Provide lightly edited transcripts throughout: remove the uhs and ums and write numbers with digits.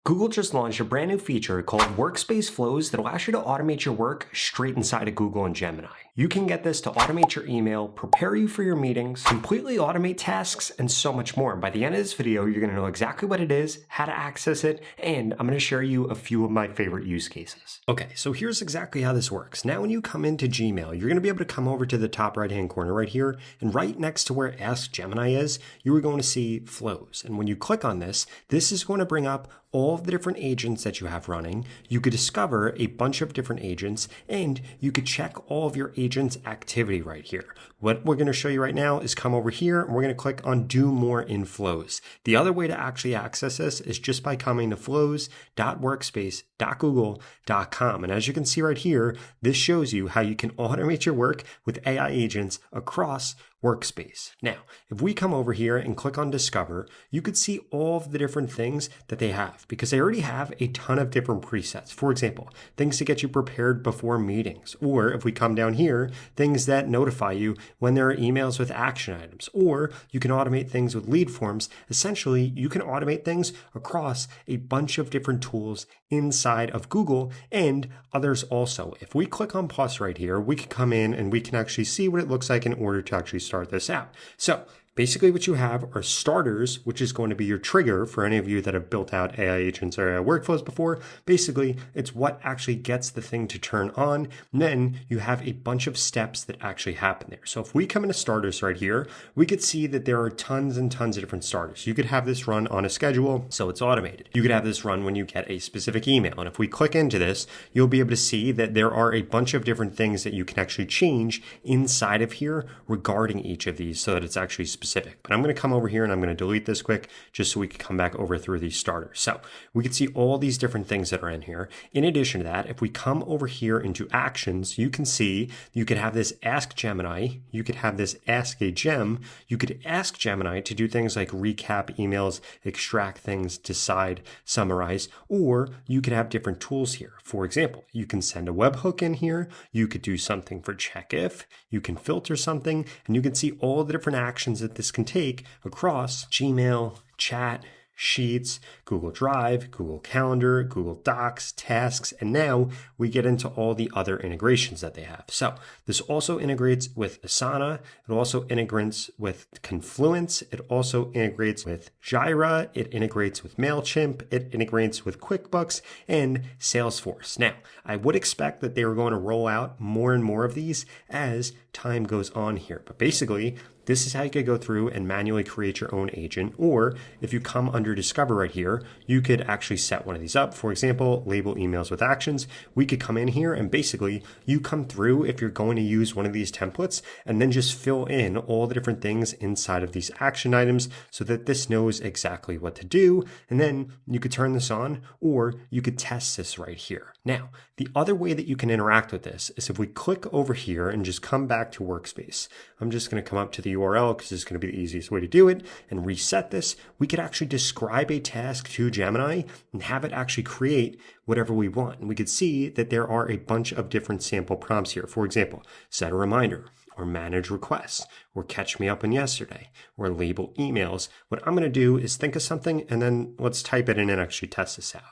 Google just launched a brand new feature called Workspace Flows that allows you to automate your work straight inside of Google and Gemini. You can get this to automate your email, prepare you for your meetings, completely automate tasks, and so much more. By the end of this video, you're going to know exactly what it is, how to access it, and I'm going to share you a few of my favorite use cases. Okay, so here's exactly how this works. Now when you come into Gmail, you're going to be able to come over to the top right-hand corner right here, and right next to where Ask Gemini is, you are going to see Flows. And when you click on this, this is going to bring up all of the different agents that you have running. You could discover a bunch of different agents, and you could check all of your agents' activity right here. What we're going to show you right now is come over here, and we're going to click on Do More in Flows. The other way to actually access this is just by coming to flows.workspace.google.com. And as you can see right here, this shows you how you can automate your work with AI agents across Workspace. Now, if we come over here and click on Discover, you could see all of the different things that they have because they already have a ton of different presets. For example, things to get you prepared before meetings, or if we come down here, things that notify you when there are emails with action items, or you can automate things with lead forms. Essentially, you can automate things across a bunch of different tools inside of Google and others also. If we click on plus right here, we can come in and we can actually see what it looks like in order to actually start this out. So basically what you have are starters, which is going to be your trigger for any of you that have built out AI agents or AI workflows before. Basically, it's what actually gets the thing to turn on. And then you have a bunch of steps that actually happen there. So if we come into starters right here, we could see that there are tons and tons of different starters. You could have this run on a schedule, so it's automated. You could have this run when you get a specific email. And if we click into this, you'll be able to see that there are a bunch of different things that you can actually change inside of here regarding each of these so that it's actually specific. But I'm going to come over here and I'm going to delete this quick just so we can come back over through these starters. So we can see all these different things that are in here. In addition to that, if we come over here into actions, you can see you could have this Ask Gemini, you could have this Ask a Gem, you could ask Gemini to do things like recap emails, extract things, decide, summarize, or you could have different tools here. For example, you can send a webhook in here, you could do something for check if, you can filter something, and you can see all the different actions that this can take across Gmail, chat, Sheets, Google Drive, Google Calendar, Google Docs, Tasks, and now we get into all the other integrations that they have. So this also integrates with Asana. It also integrates with Confluence. It also integrates with Jira. It integrates with MailChimp. It integrates with QuickBooks and Salesforce. Now, I would expect that they are going to roll out more and more of these as time goes on here. But basically, this is how you could go through and manually create your own agent. Or if you come under Discover right here, you could actually set one of these up. For example, label emails with actions. We could come in here and basically you come through if you're going to use one of these templates and then just fill in all the different things inside of these action items so that this knows exactly what to do. And then you could turn this on or you could test this right here. Now, the other way that you can interact with this is if we click over here and just come back to Workspace. I'm just going to come up to the URL because it's going to be the easiest way to do it and reset this. We could actually describe a task to Gemini and have it actually create whatever we want. And we could see that there are a bunch of different sample prompts here. For example, set a reminder, or manage requests, or catch me up on yesterday, or label emails. What I'm going to do is think of something and then let's type it in and actually test this out.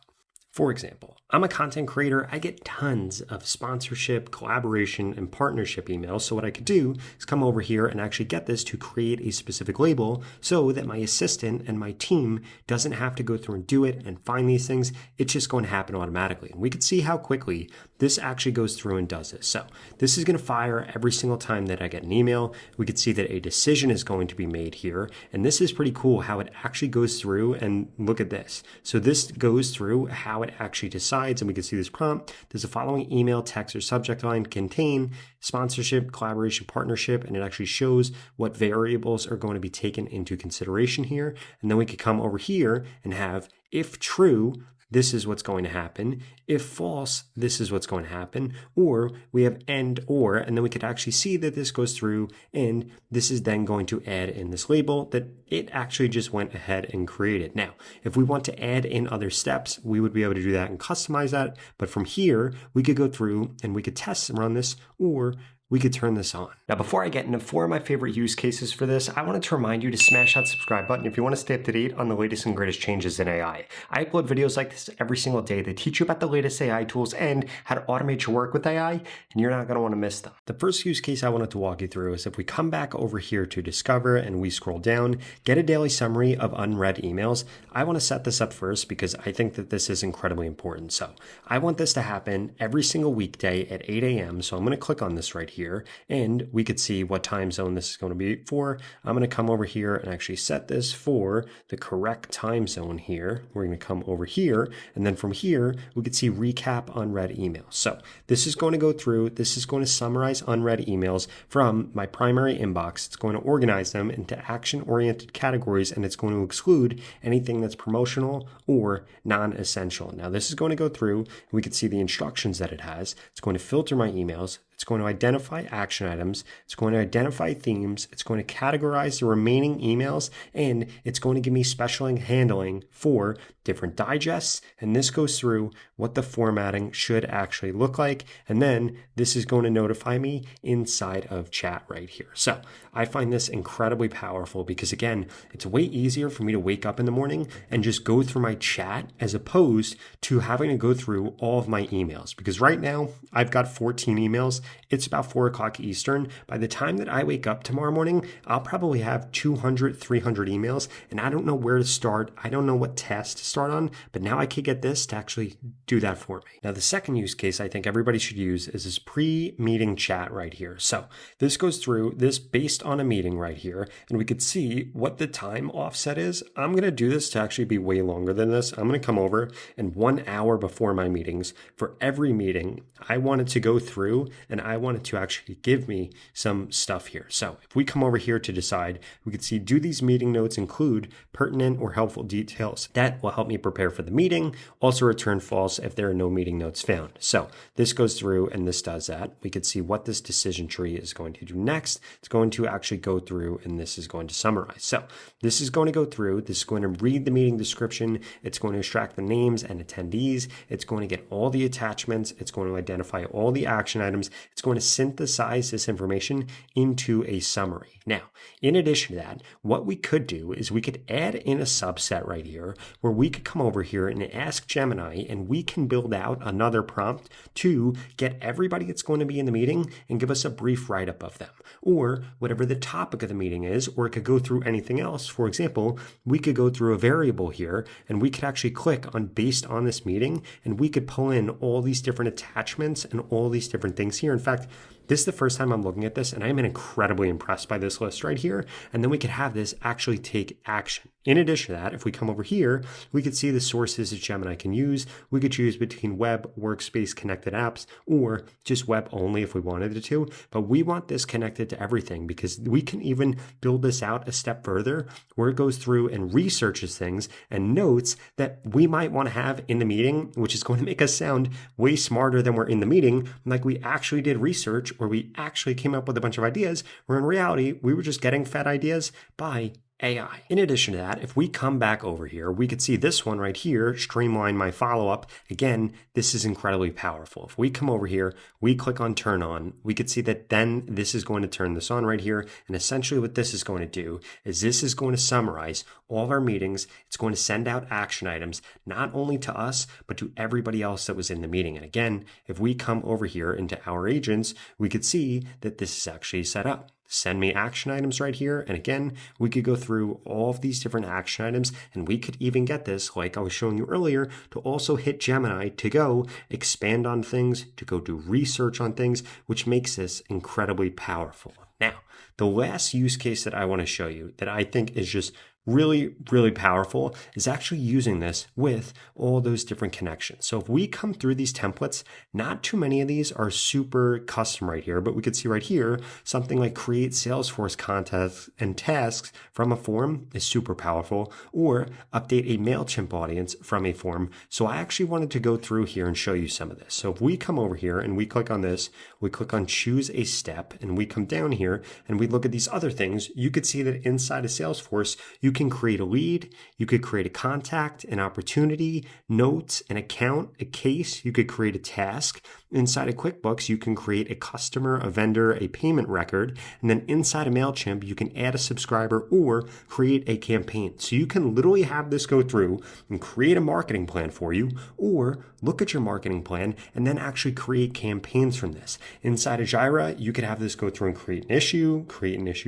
For example, I'm a content creator. I get tons of sponsorship, collaboration, and partnership emails. So what I could do is come over here and actually get this to create a specific label so that my assistant and my team doesn't have to go through and do it and find these things. It's just going to happen automatically. And we could see how quickly this actually goes through and does this. So this is going to fire every single time that I get an email. We could see that a decision is going to be made here. And this is pretty cool how it actually goes through and look at this. So this goes through how it actually decides, and we can see this prompt. Does the following email, text, or subject line contain sponsorship, collaboration, partnership? And it actually shows what variables are going to be taken into consideration here. And then we could come over here and have, if true, this is what's going to happen. If false, this is what's going to happen. Or we have and or, and then we could actually see that this goes through and this is then going to add in this label that it actually just went ahead and created. Now, if we want to add in other steps, we would be able to do that and customize that. But from here, we could go through and we could test and run this, or we could turn this on. Now, before I get into 4 of my favorite use cases for this, I wanted to remind you to smash that subscribe button if you want to stay up to date on the latest and greatest changes in AI. I upload videos like this every single day that teach you about the latest AI tools and how to automate your work with AI, and you're not going to want to miss them. The first use case I wanted to walk you through is if we come back over here to Discover and we scroll down, get a daily summary of unread emails. I want to set this up first because I think that this is incredibly important. So I want this to happen every single weekday at 8 a.m. So I'm going to click on this right here and we could see what time zone this is going to be for. I'm going to come over here and actually set this for the correct time zone here. We're going to come over here and then from here we could see recap unread emails. So this is going to go through, this is going to summarize unread emails from my primary inbox. It's going to organize them into action-oriented categories and it's going to exclude anything that's promotional or non-essential. Now this is going to go through, we can see the instructions that it has. It's going to filter my emails. It's going to identify action items. It's going to identify themes. It's going to categorize the remaining emails, and it's going to give me special handling for different digests. And this goes through what the formatting should actually look like. And then this is going to notify me inside of chat right here. So I find this incredibly powerful because, again, it's way easier for me to wake up in the morning and just go through my chat as opposed to having to go through all of my emails. Because right now I've got 14 emails. It's about 4 o'clock Eastern. By the time that I wake up tomorrow morning, I'll probably have 200, 300 emails, and I don't know where to start. I don't know what task to start on, but now I could get this to actually do that for me. Now, the second use case I think everybody should use is this pre-meeting chat right here. So this goes through this based on a meeting right here, and we could see what the time offset is. I'm going to do this to actually be way longer than this. I'm going to come over and 1 hour before my meetings, for every meeting, I wanted to go through and I wanted to actually give me some stuff here. So if we come over here to decide, we could see, do these meeting notes include pertinent or helpful details? That will help me prepare for the meeting. Also return false if there are no meeting notes found. So this goes through and this does that. We could see what this decision tree is going to do next. It's going to actually go through and this is going to summarize. So this is going to go through, this is going to read the meeting description. It's going to extract the names and attendees. It's going to get all the attachments. It's going to identify all the action items. It's going to synthesize this information into a summary. Now, in addition to that, what we could do is we could add in a subset right here where we could come over here and ask Gemini and we can build out another prompt to get everybody that's going to be in the meeting and give us a brief write-up of them, or whatever the topic of the meeting is, or it could go through anything else. For example, we could go through a variable here and we could actually click on based on this meeting and we could pull in all these different attachments and all these different things here. In fact, this is the first time I'm looking at this and I'm incredibly impressed by this list right here. And then we could have this actually take action. In addition to that, if we come over here, we could see the sources that Gemini can use. We could choose between web, workspace, connected apps, or just web only if we wanted it to. But we want this connected to everything because we can even build this out a step further where it goes through and researches things and notes that we might want to have in the meeting, which is going to make us sound way smarter than we're in the meeting, like we actually did research where we actually came up with a bunch of ideas, where in reality, we were just getting fed ideas by AI. In addition to that, if we come back over here, we could see this one right here, streamline my follow-up. Again, this is incredibly powerful. If we come over here, we click on turn on, we could see that then this is going to turn this on right here. And essentially what this is going to do is this is going to summarize all of our meetings. It's going to send out action items, not only to us, but to everybody else that was in the meeting. And again, if we come over here into our agents, we could see that this is actually set up. Send me action items right here. And again, we could go through all of these different action items and we could even get this, like I was showing you earlier, to also hit Gemini to go expand on things, to go do research on things, which makes this incredibly powerful. Now, the last use case that I want to show you that I think is just really, really powerful is actually using this with all those different connections. So if we come through these templates, not too many of these are super custom right here, but we could see right here, something like create Salesforce contests and tasks from a form is super powerful, or update a MailChimp audience from a form. So I actually wanted to go through here and show you some of this. So if we come over here and we click on this, we click on choose a step and we come down here and we look at these other things, you could see that inside of Salesforce, you can create a lead, you could create a contact, an opportunity, notes, an account, a case, you could create a task, inside of QuickBooks, you can create a customer, a vendor, a payment record, and then inside of MailChimp, you can add a subscriber or create a campaign. So you can literally have this go through and create a marketing plan for you, or look at your marketing plan and then actually create campaigns from this. Inside of Jira, you could have this go through and create an issue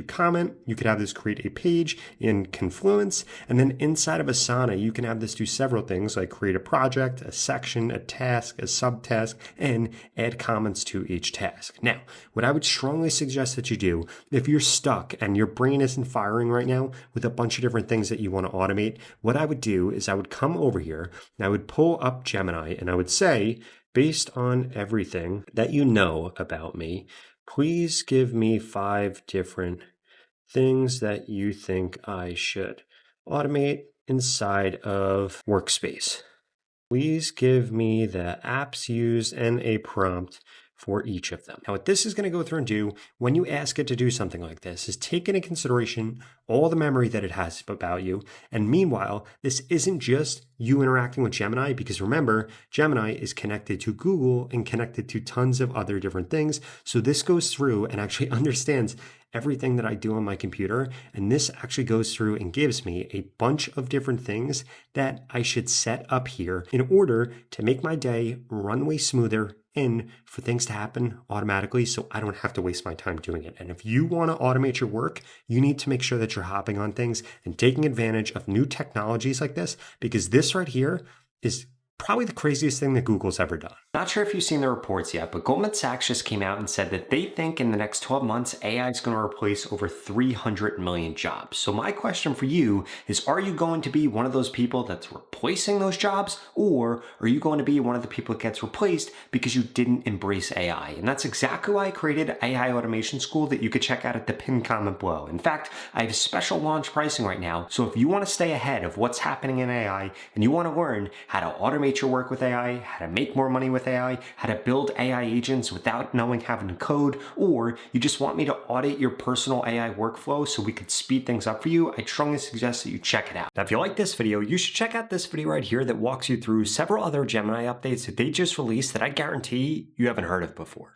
comment. You could have this create a page in Confluence. And then inside of Asana, you can have this do several things like create a project, a section, a task, a subtask, and add comments to each task. Now, what I would strongly suggest that you do, if you're stuck and your brain isn't firing right now with a bunch of different things that you want to automate, what I would do is I would come over here and I would pull up Gemini and I would say, based on everything that you know about me, please give me 5 different things that you think I should automate inside of Workspace. Please give me the apps used and a prompt for each of them. Now, what this is going to go through and do when you ask it to do something like this is take into consideration all the memory that it has about you. And meanwhile, this isn't just you interacting with Gemini, because remember, Gemini is connected to Google and connected to tons of other different things. So this goes through and actually understands everything that I do on my computer. And this actually goes through and gives me a bunch of different things that I should set up here in order to make my day run way smoother and for things to happen automatically so I don't have to waste my time doing it. And if you want to automate your work, you need to make sure that you're hopping on things and taking advantage of new technologies like this, because this right here is probably the craziest thing that Google's ever done. Not sure if you've seen the reports yet, but Goldman Sachs just came out and said that they think in the next 12 months, AI is going to replace over 300 million jobs. So my question for you is, are you going to be one of those people that's replacing those jobs, or are you going to be one of the people that gets replaced because you didn't embrace AI? And that's exactly why I created AI Automation School that you could check out at the pinned comment below. In fact, I have special launch pricing right now. So if you want to stay ahead of what's happening in AI and you want to learn how to automate your work with AI, how to make more money with AI, how to build AI agents without knowing having to code, or you just want me to audit your personal AI workflow so we could speed things up for you, I strongly suggest that you check it out. Now, if you like this video, you should check out this video right here that walks you through several other Gemini updates that they just released that I guarantee you haven't heard of before.